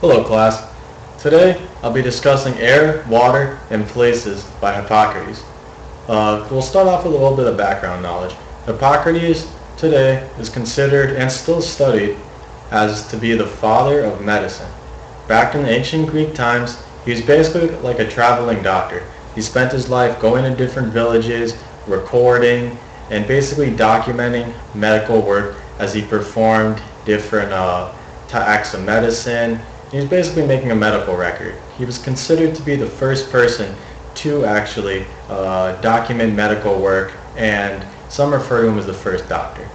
Hello class. Today I'll be discussing Air, Water, and Places by Hippocrates. We'll start off with a little bit of background knowledge. Hippocrates today is considered and still studied as to be the father of medicine. Back in ancient Greek times, he was basically like a traveling doctor. He spent his life going to different villages, recording, and basically documenting medical work as he performed different acts of medicine. He was basically making a medical record. He was considered to be the first person to actually document medical work, and some refer to him as the first doctor.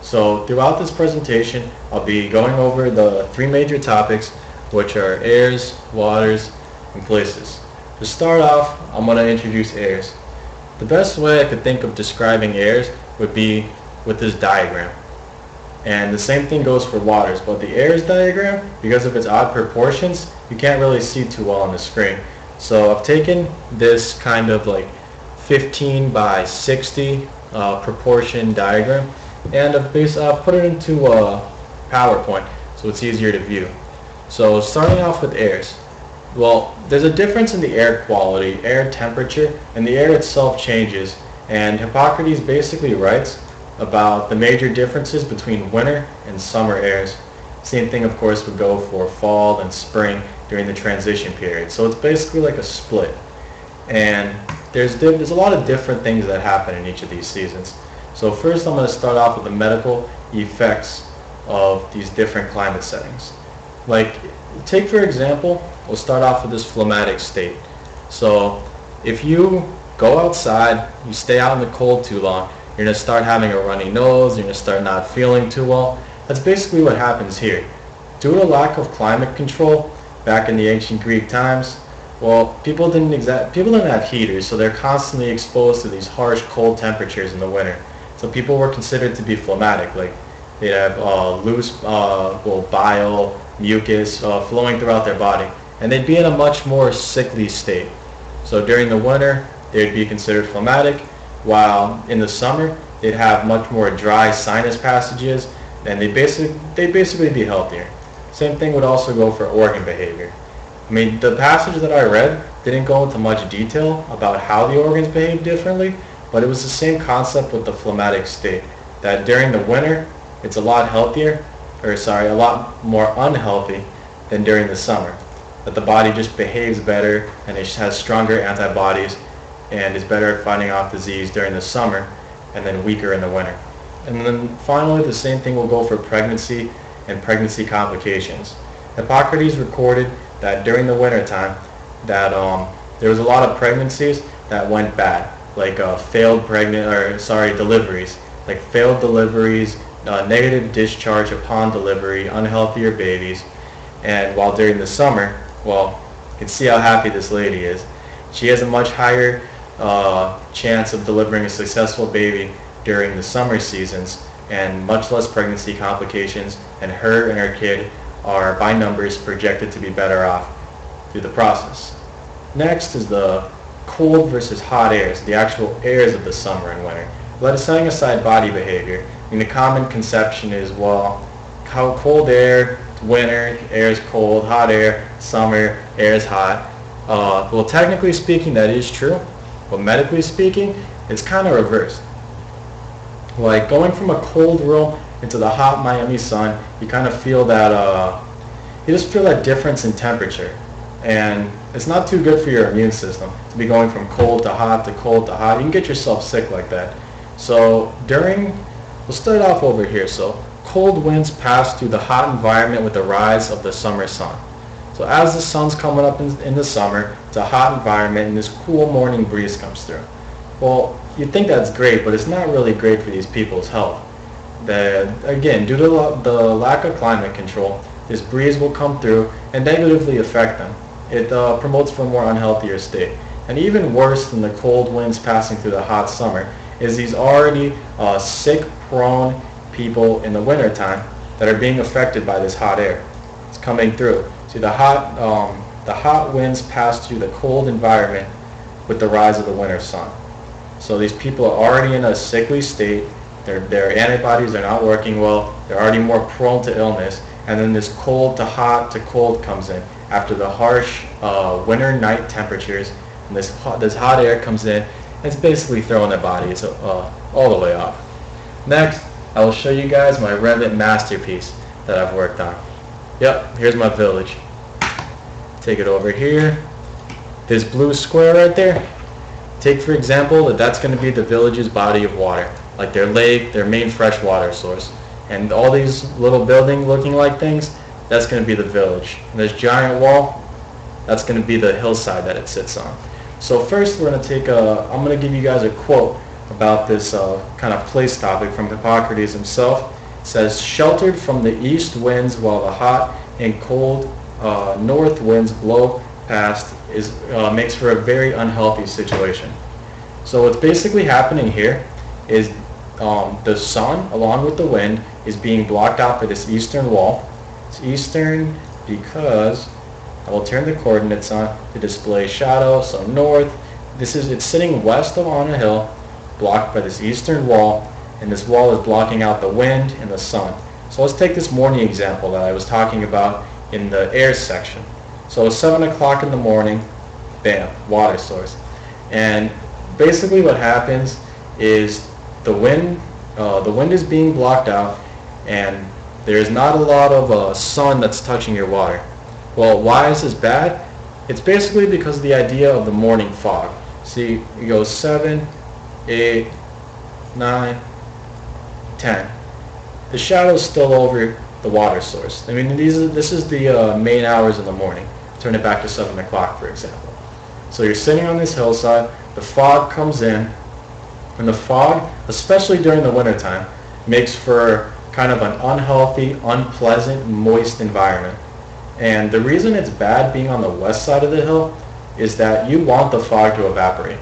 So throughout this presentation, I'll be going over the three major topics, which are airs, waters, and places. To start off, I'm going to introduce airs. The best way I could think of describing airs would be with this diagram. And the same thing goes for waters, but the airs diagram, because of its odd proportions, you can't really see too well on the screen. So I've taken this kind of like 15 by 60 proportion diagram, and I've put it into PowerPoint so it's easier to view. So starting off with airs. Well, there's a difference in the air quality, air temperature, and the air itself changes. And Hippocrates basically writes about the major differences between winter and summer airs. Same thing, of course, would go for fall and spring during the transition period. So it's basically like a split. And there's a lot of different things that happen in each of these seasons. So first I'm going to start off with the medical effects of these different climate settings. Like, take for example, we'll start off with this phlegmatic state. So if you go outside, you stay out in the cold too long, you're going to start having a runny nose, you're going to start not feeling too well. That's basically what happens here. Due to lack of climate control back in the ancient Greek times, well, people didn't have heaters, so they're constantly exposed to these harsh cold temperatures in the winter. So people were considered to be phlegmatic, like they'd have loose bile, mucus flowing throughout their body, and they'd be in a much more sickly state. So during the winter, they'd be considered phlegmatic, while in the summer, they'd have much more dry sinus passages, and they'd basically be healthier. Same thing would also go for organ behavior. I mean, the passage that I read didn't go into much detail about how the organs behave differently, but it was the same concept with the phlegmatic state, that during the winter, it's a lot more unhealthy than during the summer. That the body just behaves better and it has stronger antibodies and is better at fighting off disease during the summer and then weaker in the winter. And then finally, the same thing will go for pregnancy and pregnancy complications. Hippocrates recorded that during the winter time that there was a lot of pregnancies that went bad, like deliveries, like failed deliveries, negative discharge upon delivery, unhealthier babies. And while during the summer, well, you can see how happy this lady is. She has a much higher chance of delivering a successful baby during the summer seasons and much less pregnancy complications, and her kid are by numbers projected to be better off through the process. Next is the cold versus hot airs, the actual airs of the summer and winter. Setting aside body behavior, I mean, the common conception is, well, how cold air, winter, air is cold, hot air, summer, air is hot. Well, technically speaking, that is true, but medically speaking, it's kind of reversed. Like going from a cold room into the hot Miami sun, you kind of feel that, you just feel that difference in temperature. And it's not too good for your immune system to be going from cold to hot to cold to hot. You can get yourself sick like that. So we'll start off over here. So cold winds pass through the hot environment with the rise of the summer sun. So as the sun's coming up in the summer, it's a hot environment and this cool morning breeze comes through. Well, you'd think that's great, but it's not really great for these people's health. Again, due to the lack of climate control, this breeze will come through and negatively affect them. It promotes for a more unhealthier state. And even worse than the cold winds passing through the hot summer is these already sick-prone people in the wintertime that are being affected by this hot air. It's coming through. See, the hot winds pass through the cold environment with the rise of the winter sun. So these people are already in a sickly state. Their antibodies are not working well. They're already more prone to illness. and then this cold to hot to cold comes in after the harsh winter night temperatures, and this hot air comes in, and it's basically throwing their bodies all the way off. Next, I will show you guys my Revit masterpiece that I've worked on. Yep, here's my village. Take it over here. This blue square right there, take for example that's going to be the village's body of water, like their lake, their main fresh water source. And all these little building looking like things, that's going to be the village. And this giant wall, that's going to be the hillside that it sits on. So first we're going to take I'm going to give you guys a quote about this kind of place topic from Hippocrates himself. It says, "Sheltered from the east winds while the hot and cold north winds blow past makes for a very unhealthy situation." So what's basically happening here is the sun, along with the wind, is being blocked out by this eastern wall. It's eastern because I will turn the coordinates on to display shadow. So north, it's sitting west on a hill, blocked by this eastern wall, and this wall is blocking out the wind and the sun. So let's take this morning example that I was talking about in the air section. So it's 7 o'clock in the morning, bam, water source. And basically what happens is the wind is being blocked out, and there's not a lot of sun that's touching your water. Well, why is this bad? It's basically because of the idea of the morning fog. See, it goes 7, 8, 9, 10. The shadow's still over the water source. I mean, this is the main hours in the morning. Turn it back to 7 o'clock, for example. So you're sitting on this hillside, the fog comes in, and the fog, especially during the wintertime, makes for kind of an unhealthy, unpleasant, moist environment. And the reason it's bad being on the west side of the hill is that you want the fog to evaporate.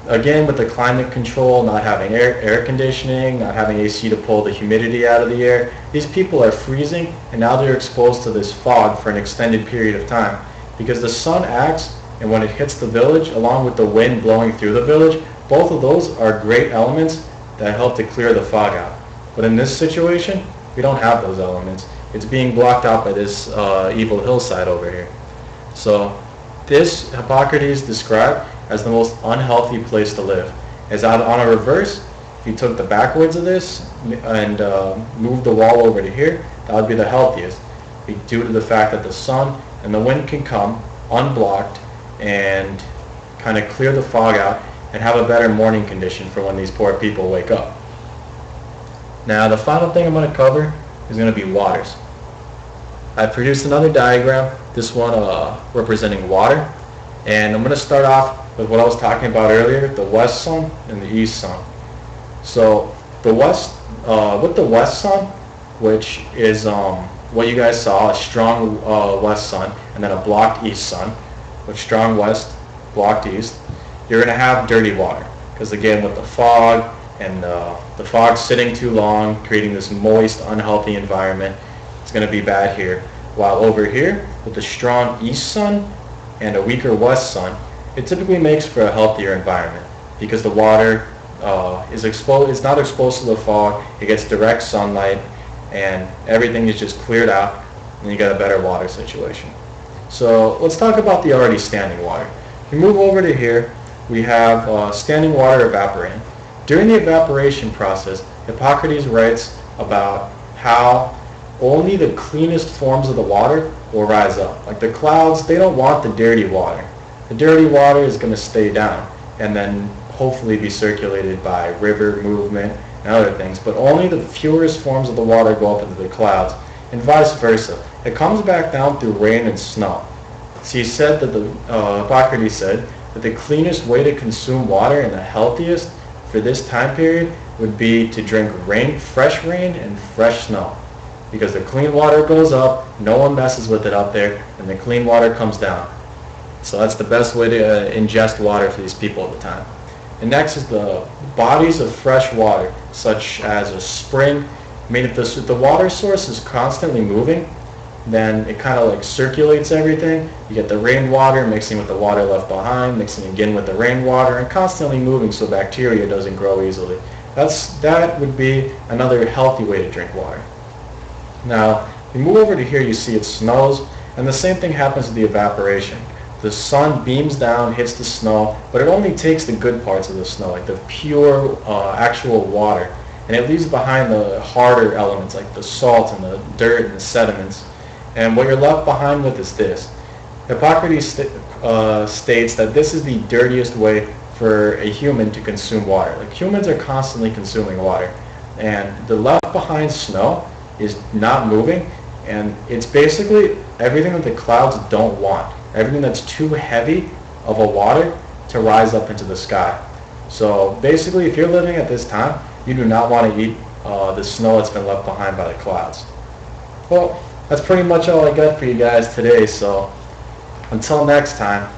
Again, with the climate control, not having air conditioning, not having AC to pull the humidity out of the air, these people are freezing, and now they're exposed to this fog for an extended period of time. Because the sun acts, and when it hits the village, along with the wind blowing through the village, both of those are great elements that help to clear the fog out. But in this situation, we don't have those elements. It's being blocked out by this evil hillside over here. So this Hippocrates described as the most unhealthy place to live. As on a reverse, if you took the backwards of this and moved the wall over to here, that would be the healthiest, due to the fact that the sun and the wind can come unblocked and kind of clear the fog out and have a better morning condition for when these poor people wake up. Now the final thing I'm going to cover is going to be waters. I produced another diagram, this one representing water, and I'm going to start off with what I was talking about earlier, the west sun and the east sun. So the west, with the west sun, which is what you guys saw, a strong west sun and then a blocked east sun, with strong west, blocked east, you're going to have dirty water. Because again, with the fog and the fog sitting too long, creating this moist, unhealthy environment, it's going to be bad here. While over here, with the strong east sun and a weaker west sun, it typically makes for a healthier environment because the water is exposed. It's not exposed to the fog. It gets direct sunlight, and everything is just cleared out, and you get a better water situation. So let's talk about the already standing water. If we move over to here, we have standing water evaporating. During the evaporation process, Hippocrates writes about how only the cleanest forms of the water will rise up. Like the clouds, they don't want the dirty water. The dirty water is going to stay down and then hopefully be circulated by river movement and other things. But only the purest forms of the water go up into the clouds, and vice versa. It comes back down through rain and snow. So he said that Hippocrates said that the cleanest way to consume water and the healthiest for this time period would be to drink fresh rain and fresh snow. Because the clean water goes up, no one messes with it up there, and the clean water comes down. So that's the best way to ingest water for these people at the time. And next is the bodies of fresh water, such as a spring. I mean, if the water source is constantly moving, then it kind of like circulates everything. You get the rainwater mixing with the water left behind, mixing again with the rainwater, and constantly moving so bacteria doesn't grow easily. That would be another healthy way to drink water. Now, You move over to here, you see it snows, and the same thing happens with the evaporation. The sun beams down, hits the snow, but it only takes the good parts of the snow, like the pure actual water, and it leaves behind the harder elements like the salt and the dirt and the sediments. And what you're left behind with is this. Hippocrates states that this is the dirtiest way for a human to consume water. Like humans are constantly consuming water, and the left behind snow is not moving, and it's basically everything that the clouds don't want, everything that's too heavy of a water to rise up into the sky. So basically, if you're living at this time, you do not want to eat the snow that's been left behind by the clouds. Well, that's pretty much all I got for you guys today, so until next time.